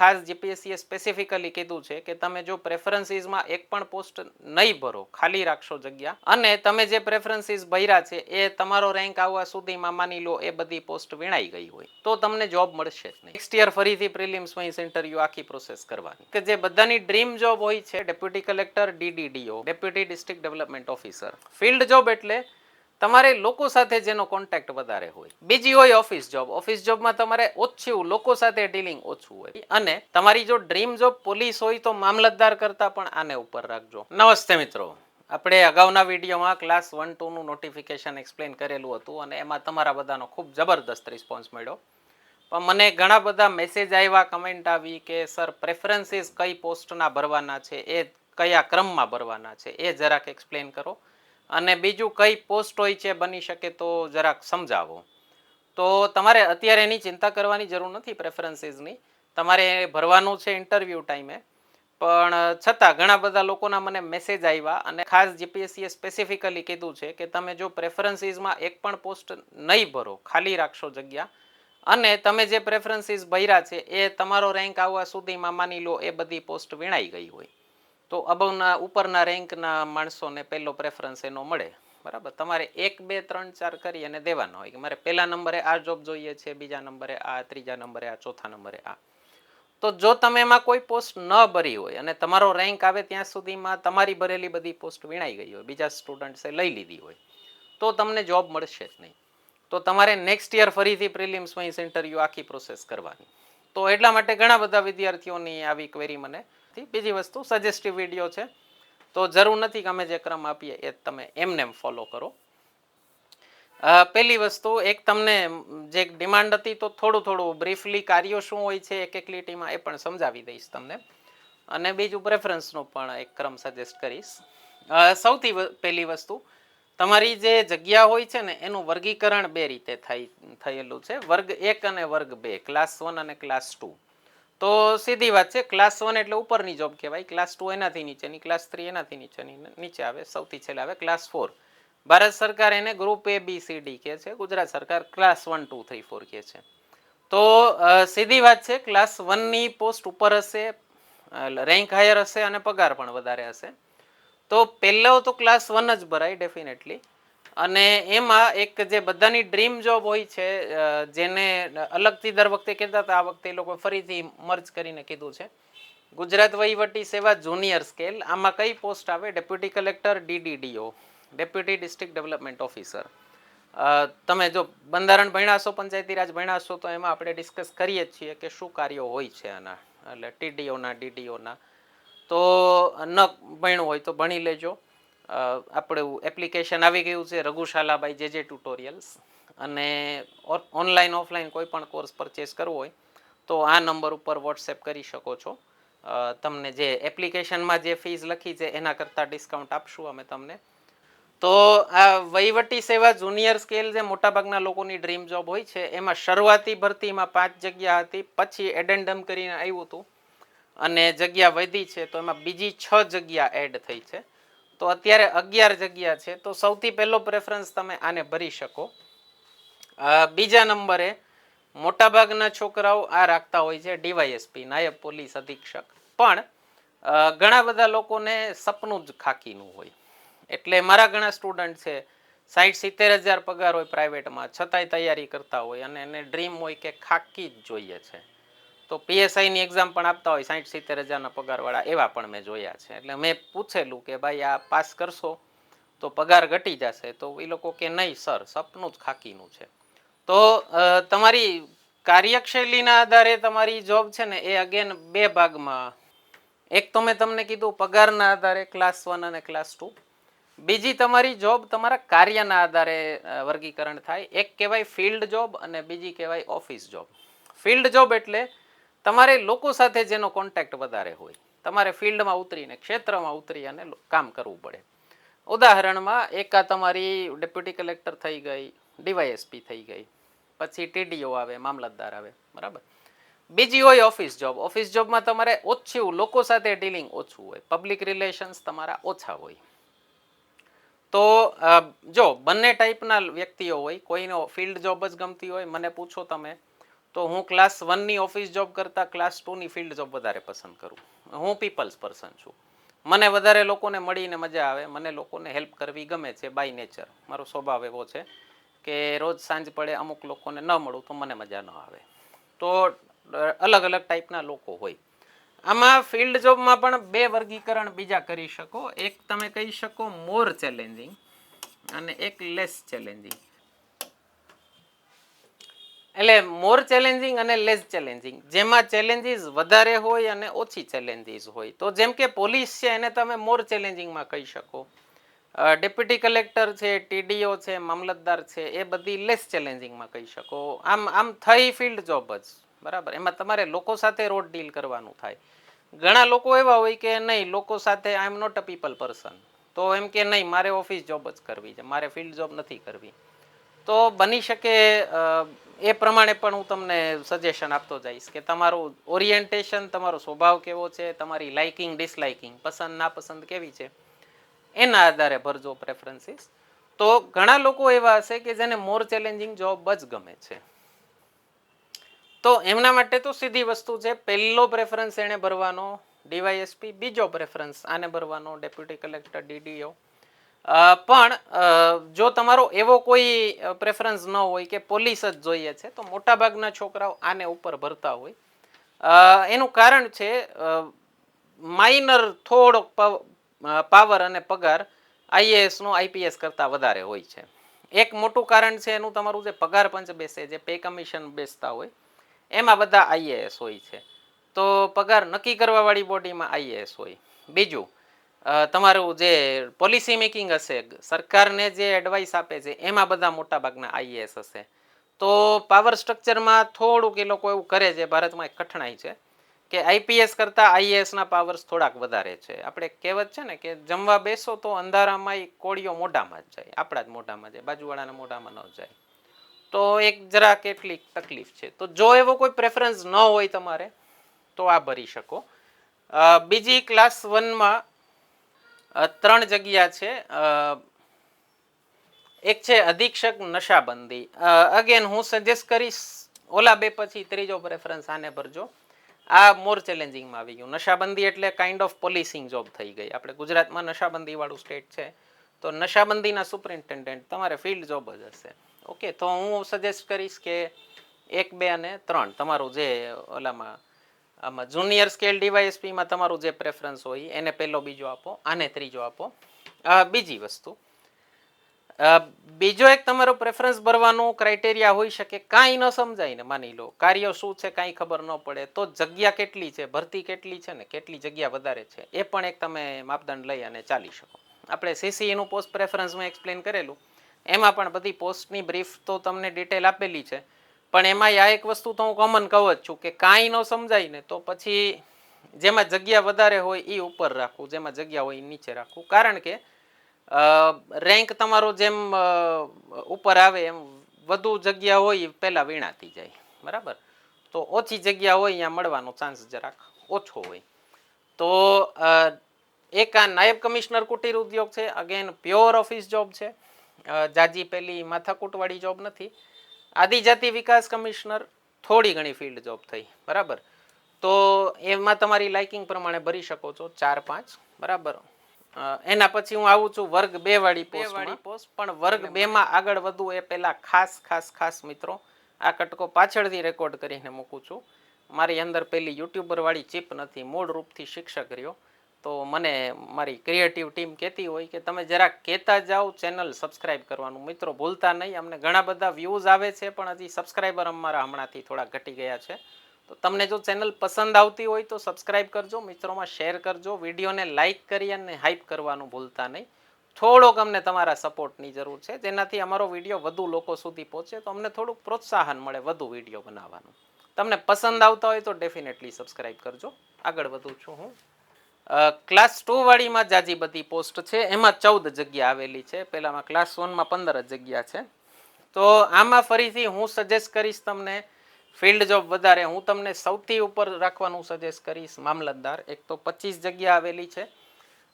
ખાસ જીપીએસસીએ સ્પેસિફિકલી કીધું છે કે તમે જો પ્રેફરન્સીસમાં એક પણ પોસ્ટ નહીં ભરો, ખાલી રાખશો જગ્યા, અને તમે જે પ્રેફરન્સીસ ભર્યા છે એ તમારો રેન્ક આવવા સુધીમાં માની લો એ બધી પોસ્ટ વીણાઈ ગઈ હોય તો તમને જોબ મળશે જ નહીં. નેક્સ્ટ યર ફરીથી પ્રિલિમ્સ વાઇઝ ઇન્ટરવ્યુ આખી પ્રોસેસ કરવાની. કે જે બધાની ડ્રીમ જોબ હોય છે deputy collector, DDDO, deputy district development officer. Field job એટલે તમારે લોકો સાથે જેનો કોન્ટેક્ટ વધારે હોય. બીજી હોય ઓફિસ જોબ. ઓફિસ જોબમાં તમારે ઓછું લોકો સાથે ડીલિંગ ઓછું હોય. અને તમારી જો ડ્રીમ જોબ પોલીસ હોય તો મામલતદાર કરતા પણ આને ઉપર રાખજો. નમસ્તે મિત્રો, આપણે અગાઉના વિડીયોમાં ક્લાસ 1-2 નું નોટિફિકેશન એક્સપ્લેન કરેલું હતું અને એમાં તમારા બધાનો ખૂબ જબરદસ્ત રિસ્પોન્સ મળ્યો. પણ મને ઘણા બધા મેસેજ આવ્યા, કમેન્ટ આવી કે સર પ્રેફરન્સીસ કઈ પોસ્ટના ભરવાના છે, એ કયા ક્રમમાં ભરવાના છે એ જરાક એક્સપ્લેન કરો. અને બીજું કઈ પોસ્ટ હોય છે બની શકે તો જરાક સમજાવો. તો તમારે અત્યારે એની ચિંતા કરવાની જરૂર નથી પ્રેફરન્સીસની. તમારે ભરવાનું છે ઇન્ટરવ્યૂ ટાઈમે. પણ છતાં ઘણા બધા લોકોના મને મેસેજ આવ્યા અને ખાસ જીપીએસસીએ સ્પેસિફિકલી કીધું છે કે તમે જો પ્રેફરન્સીસમાં એક પણ પોસ્ટ નહીં ભરો, ખાલી રાખશો જગ્યા, અને તમે જે પ્રેફરન્સીસ ભર્યા છે એ તમારો રેન્ક આવવા સુધીમાં માની લો એ બધી પોસ્ટ વીણાઈ ગઈ હોય તો અબવના ઉપરના રેન્કના માણસોને પહેલો પ્રેફરન્સ એનો મળે. બરાબર, તમારે 1, 2, 3, 4 કરી અને દેવાનો હોય કે મારે પહેલા નંબરે આ જોબ જોઈએ છે, બીજા નંબરે આ, ત્રીજા નંબરે આ, ચોથા નંબરે આ. તો જો તમે એમાં કોઈ પોસ્ટ ન ભરી હોય અને તમારો રેન્ક આવે ત્યાં સુધીમાં તમારી ભરેલી બધી પોસ્ટ વીણાઈ ગઈ હોય, બીજા સ્ટુડન્ટ્સે લઈ લીધી હોય, તો તમને જોબ મળશે જ નહીં. તો તમારે નેક્સ્ટ યર ફરીથી પ્રિલિમ્સ વાઇઝ ઇન્ટરવ્યુ આખી પ્રોસેસ કરવાની. તો એટલા માટે ઘણા બધા વિદ્યાર્થીઓની આવી ક્વેરી મને. બીજી વસ્તુ સજેસ્ટિવ વિડીયો છે તો જરૂર નથી કે અમે જે ક્રમ આપીએ એ તમે એમને ફોલો કરો. પહેલી વસ્તુ, એક તમને જે ડિમાન્ડ હતી તો થોડું બ્રીફલી કાર્યો શું હોય છે એક લીટીમાં એ પણ સમજાવી દઈશ તમને. અને બીજું પ્રેફરન્સનું પણ એક ક્રમ સજેસ્ટ કરીશ. સૌથી પહેલી વસ્તુ, તમારી જે જગ્યા હોય છે ને એનું વર્ગીકરણ બે રીતે થયેલું છે, વર્ગ 1 અને વર્ગ 2, ક્લાસ 1 અને ક્લાસ 2. તો સીધી વાત છે, ક્લાસ 1 એટલે ઉપરની જોબ કહેવાય, ક્લાસ 2 એનાથી નીચેની, ક્લાસ 3 એનાથી નીચે આવે, સૌથી છેલ્લે આવે ક્લાસ 4. ભારત સરકાર એને ગ્રુપ ABCD કહે છે, ગુજરાત સરકાર ક્લાસ 1, 2, 3, 4 કહે છે. તો સીધી વાત છે, ક્લાસ 1ની પોસ્ટ ઉપર હશે, રેન્ક હાયર હશે અને પગાર પણ વધારે હશે. તો પહેલો તો ક્લાસ 1 જ ભરાય ડેફિનેટલી. અને એમાં એક જે બધાની ડ્રીમ જોબ હોય છે, જેને અલગથી દર વખતે કહેતા હતા, આ વખતે એ લોકો ફરીથી મર્જ કરીને કીધું છે, ગુજરાત વહીવટી સેવા જુનિયર સ્કેલ. આમાં કઈ પોસ્ટ આવે? Deputy collector, DDDO, deputy district development officer. તમે જો બંધારણ ભણ્યાશો, પંચાયતી રાજ ભણ્યાશો, તો એમાં આપણે ડિસ્કસ કરીએ જ છીએ કે શું કાર્યો હોય છે આના, એટલે TDOના, DDOના. તો ન ભણ્યું હોય તો ભણી લેજો. આપણું એપ્લિકેશન આવી ગયું છે રઘુશાલાબાઈ JJ ટ્યુટોરિયલ્સ, અને ઓનલાઈન ઓફલાઈન કોઈ પણ કોર્સ પરચેસ કરવો હોય તો આ નંબર ઉપર વોટ્સએપ કરી શકો છો. તમને જે એપ્લિકેશનમાં જે ફીસ લખી છે એના કરતાં ડિસ્કાઉન્ટ આપશું અમે તમને. તો આ વહીવટી સેવા જુનિયર સ્કેલ જે મોટાભાગના લોકોની ડ્રીમ જોબ હોય છે, એમાં શરૂઆતી ભરતીમાં 5 જગ્યા હતી, પછી એડેન્ડમ કરીને આવ્યું હતું અને જગ્યા વધી છે તો એમાં બીજી 6 જગ્યા એડ થઈ છે. તો અત્યારે 11 જગ્યા છે. તો સૌથી પહેલો પ્રેફરન્સ તમે આને ભરી શકો. બીજા નંબરે મોટાભાગના છોકરાઓ આ રાખતા હોય છે DYSP, નાયબ પોલીસ અધિક્ષક. પણ ઘણા બધા લોકોને સપનું જ ખાકીનું હોય. એટલે મારા ઘણા સ્ટુડન્ટ છે, 60-70 હજાર પગાર હોય પ્રાઇવેટમાં, છતાંય તૈયારી કરતા હોય અને એને ડ્રીમ હોય કે ખાકી જ જોઈએ છે. તો PSIની એક્ઝામ પણ આપતા હોય 60-70 હજારના પગારવાળા, એવા પણ મેં જોયા છે. એટલે મેં પૂછેલું કે ભાઈ આ પાસ કરશો તો પગાર ઘટી જશે? તો એ લોકો કે નહીં સર, સપનું જ ખાકીનું છે. તો તમારી કાર્યશૈલીના આધારે તમારી જોબ છે ને એ અગેન બે ભાગમાં. એક તો મેં તમને કીધું પગારના આધારે ક્લાસ 1 અને ક્લાસ 2. બીજી તમારી જોબ તમારા કાર્યના આધારે વર્ગીકરણ થાય. એક કહેવાય ફિલ્ડ જોબ અને બીજી કહેવાય ઓફિસ જોબ. ફિલ્ડ જોબ એટલે તમારે લોકો સાથે જેનો કોન્ટેક્ટ વધારે હોય, તમારે ફિલ્ડમાં ઉતરીને, ક્ષેત્રમાં ઉતરી અને કામ કરવું પડે. ઉદાહરણમાં એક આ તમારી ડેપ્યુટી કલેક્ટર થઈ ગઈ, DYSP થઈ ગઈ, પછી TDO આવે, મામલતદાર આવે, બરાબર. બીજી હોય ઓફિસ જોબ. ઓફિસ જોબમાં તમારે ઓછું લોકો સાથે ડીલિંગ ઓછું હોય, પબ્લિક રિલેશન્સ તમારા ઓછા હોય. તો જો બંને ટાઈપના વ્યક્તિઓ હોય, કોઈનો ફિલ્ડ જોબ જ ગમતી હોય, મને પૂછો તમે તો હું ક્લાસ 1ની ઓફિસ જોબ કરતાં ક્લાસ 2ની ફિલ્ડ જોબ વધારે પસંદ કરું. હું પીપલ્સ પર્સન છું. મને વધારે લોકોને મળીને મજા આવે, મને લોકોને હેલ્પ કરવી ગમે છે બાય નેચર. મારો સ્વભાવ એવો છે કે રોજ સાંજ પડે અમુક લોકોને ન મળું તો મને મજા ન આવે. તો અલગ અલગ ટાઈપના લોકો હોય. આમાં ફિલ્ડ જોબમાં પણ બે વર્ગીકરણ બીજા કરી શકો. એક તમે કહી શકો મોર ચેલેન્જિંગ અને એક લેસ ચેલેન્જિંગ. એટલે મોર ચેલેન્જિંગ અને લેસ ચેલેન્જિંગ, જેમાં ચેલેન્જીસ વધારે હોય અને ઓછી ચેલેન્જીસ હોય. તો જેમ કે પોલીસ છે એને તમે મોર ચેલેન્જિંગમાં કહી શકો. ડેપ્યુટી કલેક્ટર છે, ટીડીઓ છે, મામલતદાર છે, એ બધી લેસ ચેલેન્જિંગમાં કહી શકો. આમ થઈ ફિલ્ડ જોબ જ બરાબર. એમાં તમારે લોકો સાથે રોડ ડીલ કરવાનું થાય. ઘણા લોકો એવા હોય કે નહીં, લોકો સાથે I am not a people person, તો એમ કે નહીં મારે ઓફિસ જોબ જ કરવી છે, મારે ફિલ્ડ જોબ નથી કરવી. તો બની શકે એ પ્રમાણે પણ હું તમને સજેશન આપતો જઈશ કે તમારું ઓરિએન્ટેશન, તમારો સ્વભાવ કેવો છે, તમારી લાઇકિંગ ડિસલાઇકિંગ, પસંદ નાપસંદ કેવી છે, એના આધારે ભરજો પ્રેફરન્સીસ. તો ઘણા લોકો એવા હશે કે જેને મોર ચેલેન્જિંગ જોબ જ ગમે છે. તો એમના માટે તો સીધી વસ્તુ છે, પહેલો પ્રેફરન્સ એને ભરવાનો ડીવાયએસપી, બીજો પ્રેફરન્સ આને ભરવાનો ડેપ્યુટી કલેક્ટર, ડીડીઓ. પણ જો તમારો એવો કોઈ પ્રેફરન્સ ન હોય કે પોલીસ જ જોઈએ છે, તો મોટાભાગના છોકરાઓ આને ઉપર ભરતા હોય. એનું કારણ છે માઇનર થોડોક પાવર અને પગાર આઈએએસનો આઈપીએસ કરતાં વધારે હોય છે. એક મોટું કારણ છે એનું તમારું જે પગાર પંચ બેસે, જે પે કમિશન બેસતા હોય, એમાં બધા આઈએએસ હોય છે. તો પગાર નક્કી કરવાવાળી બોડીમાં આઈએએસ હોય. બીજું, તમારું જે પોલિસી મેકિંગ હશે, સરકારને જે એડવાઇસ આપે છે, એમાં બધા મોટાભાગના આઈએએસ હશે. તો પાવર સ્ટ્રક્ચરમાં થોડુંક એ લોકો એવું કરે છે, ભારતમાં એક કઠણાઈ છે કે આઈપીએસ કરતાં આઈએએસના પાવર્સ થોડાક વધારે છે. આપણે કહેવત છે ને કે જમવા બેસો તો અંધારામાં કોળીઓ મોઢામાં જ જાય, આપણા જ મોઢામાં જાય, બાજુવાળાના મોઢામાં ન જાય. તો એક જરા કેટલીક તકલીફ છે. તો જો એવો કોઈ પ્રેફરન્સ ન હોય તમારે તો આ ભરી શકો. બીજી ક્લાસ 1માં 3 જગ્યા છે. એક છે અધિક્ષક નશાબંધી. અગેન હું સજેસ્ટ કરીશ ઓલા બે પછી ત્રીજો પ્રેફરન્સ આને ભરજો. આ મોર ચેલેન્જિંગમાં આવી ગયું. નશાબંધી એટલે કાઇન્ડ ઓફ પોલીસિંગ જોબ થઈ ગઈ. આપણે ગુજરાતમાં નશાબંધી વાળું સ્ટેટ છે, તો નશાબંધીના સુપરિન્ટેન્ડન્ટ તમારે ફિલ્ડ જોબ જ હશે. ઓકે, તો હું સજેસ્ટ કરીશ કે 1, 2 અને 3 તમારું જે ઓલામાં આમાં જુનિયર સ્કેલ ડીવાયએસપીમાં તમારું જે પ્રેફરન્સ હોય એને પહેલો બીજો આપો, આને ત્રીજો આપો. બીજી વસ્તુ, બીજો એક તમારો પ્રેફરન્સ ભરવાનો ક્રાઇટેરિયા હોઈ શકે કાંઈ ન સમજાય ને, માની લો કાર્ય શું છે કાંઈ ખબર ન પડે, તો જગ્યા કેટલી છે, ભરતી કેટલી છે ને કેટલી જગ્યા વધારે છે, એ પણ એક તમે માપદંડ લઈ અને ચાલી શકો. આપણે સીસીઈનું પોસ્ટ પ્રેફરન્સમાં એક્સપ્લેન કરેલું, એમાં પણ બધી પોસ્ટની બ્રીફ તો તમને ડિટેલ આપેલી છે. પણ એમાં આ એક વસ્તુ તો હું કોમન કહું જ છું કે કાંઈ ન સમજાય ને તો પછી જેમાં જગ્યા વધારે હોય એ ઉપર રાખવું, જેમાં જગ્યા હોય એ નીચે રાખવું. કારણ કે રેન્ક તમારો જેમ ઉપર આવે એમ વધુ જગ્યા હોય પહેલાં વીણાતી જાય, બરાબર. તો ઓછી જગ્યા હોય ત્યાં મળવાનો ચાન્સ જરાક ઓછો હોય. તો એક આ નાયબ કમિશનર કુટીર ઉદ્યોગ છે, અગેન પ્યોર ઓફિસ જોબ છે, જાજી પેલી માથાકૂટવાળી જોબ નથી. આદિજાતિ વિકાસ કમિશનર થોડી ઘણી ફિલ્ડ જોબ થઈ, બરાબર. તો એમાં તમારી લાઇકિંગ પ્રમાણે ભરી શકો છો 4-5, બરાબર. એના પછી હું આવું છું વર્ગ 2 વાળી પોસ્ટ. પણ વર્ગ 2માં આગળ વધવું એ પહેલા ખાસ મિત્રો, આ કટકો પાછળથી રેકોર્ડ કરીને મૂકું છું. મારી અંદર પેલી યુટ્યુબર વાળી ચીપ નથી, મૂળ રૂપથી શિક્ષક રહ્યો. તો મને મારી ક્રિએટિવ ટીમ કહેતી હોય કે તમે જરાક કહેતા જાઓ ચેનલ સબસ્ક્રાઇબ કરવાનું. મિત્રો ભૂલતા નહીં, અમને ઘણા બધા વ્યૂઝ આવે છે પણ હજી સબસ્ક્રાઈબર અમારા હમણાંથી થોડા ઘટી ગયા છે. તો તમને જો ચેનલ પસંદ આવતી હોય તો સબસ્ક્રાઇબ કરજો, મિત્રોમાં શેર કરજો, વિડીયોને લાઇક કરી અને હાઇપ કરવાનું ભૂલતા નહીં. થોડોક અમને તમારા સપોર્ટની જરૂર છે, જેનાથી અમારો વિડીયો વધુ લોકો સુધી પહોંચે, તો અમને થોડુંક પ્રોત્સાહન મળે વધુ વિડીયો બનાવવાનું. તમને પસંદ આવતા હોય તો ડેફિનેટલી સબસ્ક્રાઇબ કરજો. આગળ વધું છું હું. ક્લાસ 2 વાળીમાં જાજી બધી પોસ્ટ છે, એમાં 14 જગ્યા આવેલી છે. પહેલામાં ક્લાસ 1માં 15 જગ્યા છે. તો આમાં ફરીથી હું સજેસ્ટ કરીશ તમને ફિલ્ડ જોબ વધારે. હું તમને સૌથી ઉપર રાખવાનું સજેસ્ટ કરીશ મામલતદાર. એક તો 25 જગ્યા આવેલી છે.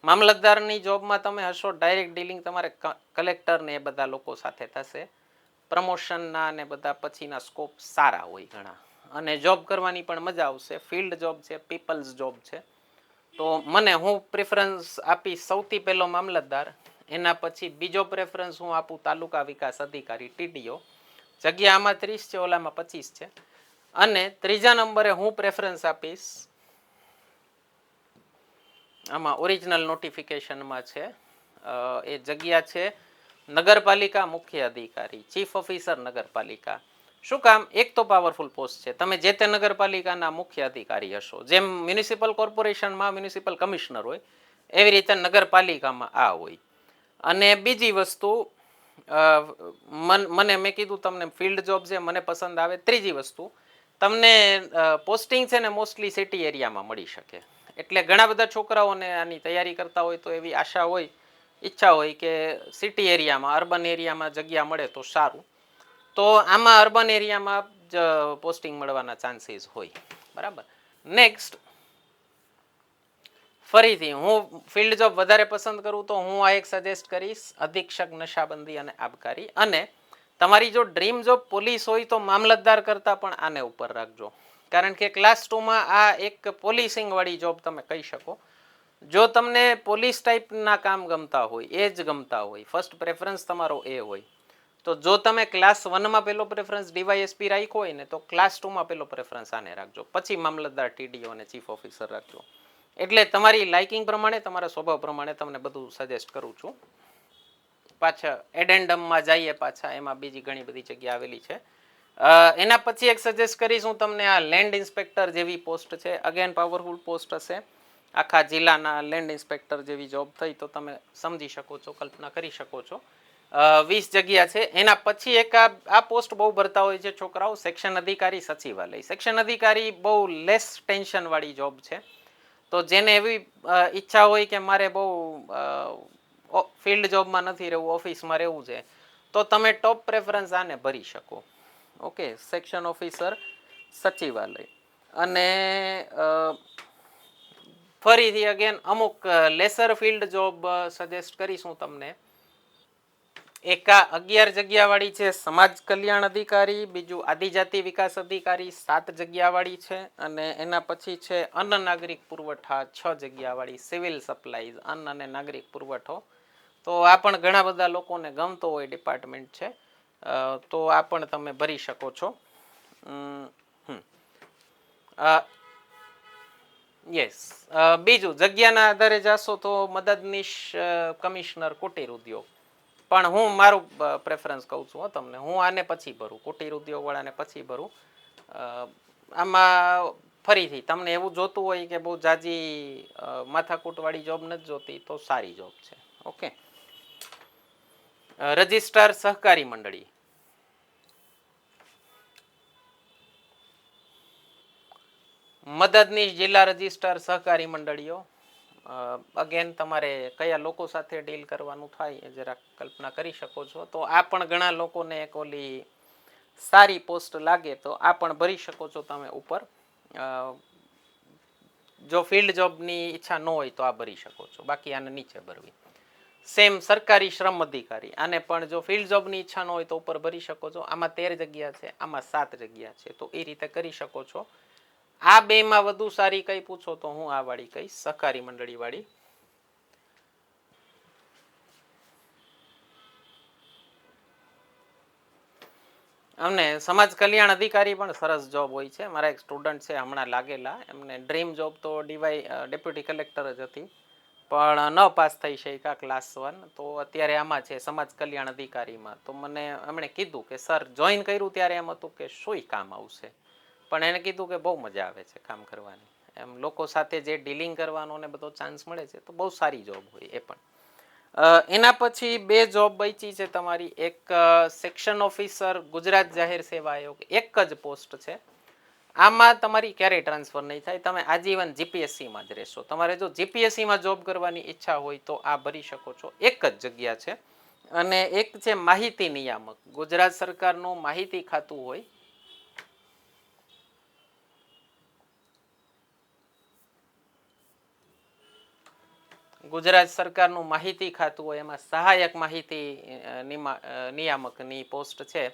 મામલતદારની જોબમાં તમે હશો ડાયરેક્ટ ડીલિંગ તમારે કલેક્ટર ને એ બધા લોકો સાથે થશે. પ્રમોશનના ને બધા પછીના સ્કોપ સારા હોય ઘણા. અને જોબ કરવાની પણ મજા આવશે. ફિલ્ડ જોબ છે, પીપલ્સ જોબ છે. તો હું પ્રેફરન્સ આપીશ સૌથી પહેલો મામલતદાર, એના પછી બીજો પ્રેફરન્સ હું આપું તાલુકા વિકાસ અધિકારી TDO. જગ્યા આમાં 30 છે, ઓલામાં 25 છે. અને ત્રીજા નંબરે હું પ્રેફરન્સ આપીશ, આમાં ઓરિજિનલ નોટિફિકેશનમાં છે, એ જગ્યા છે નગરપાલિકા મુખ્ય અધિકારી, ચીફ ઓફિસર નગરપાલિકા. શું કામ? એક તો પાવરફુલ પોસ્ટ છે, તમે જે તે નગરપાલિકાના મુખ્ય અધિકારી હશો. જેમ મ્યુનિસિપલ કોર્પોરેશનમાં મ્યુનિસિપલ કમિશનર હોય, એવી રીતે નગરપાલિકામાં આ હોય. અને બીજી વસ્તુ, મેં કીધું તમને ફિલ્ડ જોબ છે, મને પસંદ આવે. ત્રીજી વસ્તુ, તમને પોસ્ટિંગ છે ને મોસ્ટલી સિટી એરિયામાં મળી શકે. એટલે ઘણા બધા છોકરાઓને આની તૈયારી કરતા હોય તો એવી આશા હોય, ઈચ્છા હોય કે સિટી એરિયામાં, અર્બન એરિયામાં જગ્યા મળે તો સારું. તો આમાં અર્બન એરિયામાં જ પોસ્ટિંગ મળવાના ચાન્સીસ હોય. બરાબર. નેક્સ્ટ, ફરીથી હું ફિલ્ડ જોબ વધારે પસંદ કરું તો હું આ એક સજેસ્ટ કરીશ, અધિક્ષક નશાબંધી અને આબકારી. અને તમારી જો ડ્રીમ જોબ પોલીસ હોય તો મામલતદાર કરતા પણ આને ઉપર રાખજો. કારણ કે ક્લાસ 2માં આ એક પોલીસિંગ વાળી જોબ તમે કહી શકો. જો તમને પોલીસ ટાઈપના કામ ગમતા હોય, એ જ ગમતા હોય, ફર્સ્ટ પ્રેફરન્સ તમારો એ હોય, તો જો તમે ક્લાસ 1માં પહેલો પ્રેફરન્સ ડીવાયએસપી રાખ્યો હોય ને, તો ક્લાસ 2માં પહેલો પ્રેફરન્સ આને રાખજો, પછી મામલતદાર, TDO અને ચીફ ઓફિસર રાખજો. એટલે તમારી લાઇકિંગ પ્રમાણે, તમારા સ્વભાવ પ્રમાણે તમને બધું સજેસ્ટ કરું છું. પાછા એડેન્ડમમાં જઈએ, પાછા એમાં બીજી ઘણી બધી જગ્યા આવેલી છે. એના પછી એક સજેસ્ટ કરીશ હું તમને, આ લેન્ડ ઇન્સ્પેક્ટર જેવી પોસ્ટ છે. અગેન પાવરફુલ પોસ્ટ હશે. આખા જિલ્લાના લેન્ડ ઇન્સ્પેક્ટર જેવી જોબ થઈ તો તમે સમજી શકો છો, કલ્પના કરી શકો છો. 20 જગ્યા છે. એના પછી એક આ પોસ્ટ બહુ ભરતા હોય છે છોકરાઓ, સેક્શન અધિકારી સચિવાલય. સેક્શન અધિકારી બહુ લેસ ટેન્શન વાળી જોબ છે. તો જેને એવી ઈચ્છા હોય કે મારે બહુ ફિલ્ડ જોબમાં નથી રહેવું, ઓફિસમાં રહેવું છે, તો તમે ટોપ પ્રેફરન્સ આને ભરી શકો. ઓકે, સેક્શન ઓફિસર સચિવાલય. અને ફરીથી અગેન અમુક લેસર ફિલ્ડ જોબ સજેસ્ટ કરીશું તમને. એક 11 જગ્યા વાળી છે સમાજ કલ્યાણ અધિકારી, બીજું આદિજાતિ વિકાસ અધિકારી 7 જગ્યા વાળી છે, અને એના પછી છે અન્ન નાગરિક પુરવઠા 6 જગ્યા વાળી, સિવિલ સપ્લાઈઝ, અન્ન અને નાગરિક પુરવઠો. તો આ પણ ઘણા બધા લોકોને ગમતો હોય ડિપાર્ટમેન્ટ છે, તો આ પણ તમે ભરી શકો છો. યસ. બીજું, જગ્યાના આધારે જાશો તો મદદનીશ કમિશનર કુટીર ઉદ્યોગ, પણ હું મારું પ્રેફરન્સ કહું છું તમને, હું આને પછી ભરું, કુટીર ઉદ્યોગ વાળાને પછી ભરું. આમાં ફરીથી તમને એવું જોતું હોય કે બહુ જાજી માથાકૂટ વાળી જોબ નથી જોતી, તો સારી જોબ છે. ઓકે. રજિસ્ટ્રાર સહકારી મંડળી, મદદનીશ જિલ્લા રજિસ્ટ્રાર સહકારી મંડળીઓ. અગેન તમારે કયા લોકો સાથે ડીલ કરવાનું થાય એ જરા કલ્પના કરી શકો છો. તો આ પણ ઘણા લોકોને એક ઓલી સારી પોસ્ટ લાગે તો આ પણ ભરી શકો છો તમે ઉપર. જો ફિલ્ડ જોબની ઈચ્છા ન હોય તો આ ભરી શકો છો, બાકી આને નીચે ભરવી. સેમ સરકારી શ્રમ અધિકારી, આને પણ જો ફિલ્ડ જોબની ઈચ્છા ન હોય તો ઉપર ભરી શકો છો. આમાં 13 જગ્યા છે, આમાં 7 જગ્યા છે, તો એ રીતે કરી શકો છો. આ બેમાં વધુ સારી કઈ પૂછો તો હું આ વાળી કહીશ, સહકારી મંડળી વાળી. અમને સમાજ કલ્યાણ અધિકારી પણ સરસ જોબ હોય છે. મારા એક સ્ટુડન્ટ છે હમણાં લાગેલા, એમને ડ્રીમ જોબ તો ડેપ્યુટી કલેક્ટર જ હતી, પણ ન પાસ થઈ શક્યા ક્લાસ 1, તો અત્યારે આમાં છે સમાજ કલ્યાણ અધિકારીમાં. તો મને એમણે કીધું કે સર, જોઈન કર્યું ત્યારે એમ હતું કે શું કામ આવશે, પણ એને કીધું કે બહુ મજા આવે છે કામ કરવાની, એમ લોકો સાથે જે ડીલિંગ કરવાનો ને બધો ચાન્સ મળે છે, તો બહુ સારી જોબ હોય એ પણ. એના પછી 2 જોબ બચી છે તમારી. એક સેક્શન ઓફિસર ગુજરાત જાહેર સેવા આયોગ, એક જ પોસ્ટ છે. આમાં તમારી ક્યારેય ટ્રાન્સફર નહીં થાય, તમે આજીવન જીપીએસસીમાં જ રહેશો. તમારે જો જીપીએસસીમાં જોબ કરવાની ઈચ્છા હોય તો આ ભરી શકો છો, એક જ જગ્યા છે. અને એક છે માહિતી નિયામક, ગુજરાત સરકારનું માહિતી ખાતું હોય, ગુજરાત સરકારનું માહિતી ખાતું હોય, એમાં સહાયક માહિતી નિયામકની પોસ્ટ છે.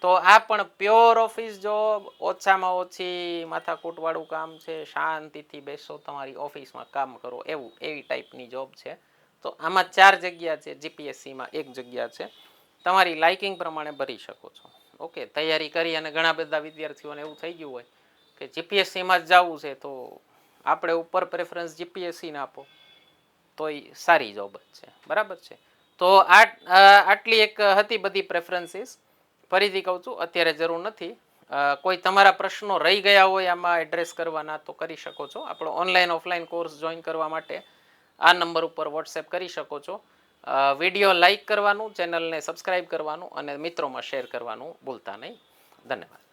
તો આ પણ પ્યોર ઓફિસ જોબ, ઓછામાં ઓછી માથાકૂટવાળું કામ છે, શાંતિથી બેસો તમારી ઓફિસમાં કામ કરો એવી ટાઈપની જોબ છે. તો આમાં 4 જગ્યા છે, જીપીએસસીમાં 1 જગ્યા છે. તમારી લાઇકિંગ પ્રમાણે ભરી શકો છો. ઓકે, તૈયારી કરી અને ઘણા બધા વિદ્યાર્થીઓને એવું થઈ ગયું હોય કે જીપીએસસીમાં જ જવું છે તો આપણે ઉપર પ્રેફરન્સ જીપીએસસીને આપો તો એ સારી જોબ જ છે. બરાબર છે. તો આટલી એક હતી બધી પ્રેફરન્સીસ. ફરીથી કહું છું, અત્યારે જરૂર નથી. કોઈ તમારા પ્રશ્નો રહી ગયા હોય આમાં એડ્રેસ કરવાના તો કરી શકો છો. આપણો ઓનલાઈન ઓફલાઈન કોર્સ જોઈન કરવા માટે આ નંબર ઉપર વોટ્સએપ કરી શકો છો. વિડીયો લાઈક કરવાનું, ચેનલને સબસ્ક્રાઈબ કરવાનું અને મિત્રોમાં શેર કરવાનું ભૂલતા નહીં. ધન્યવાદ.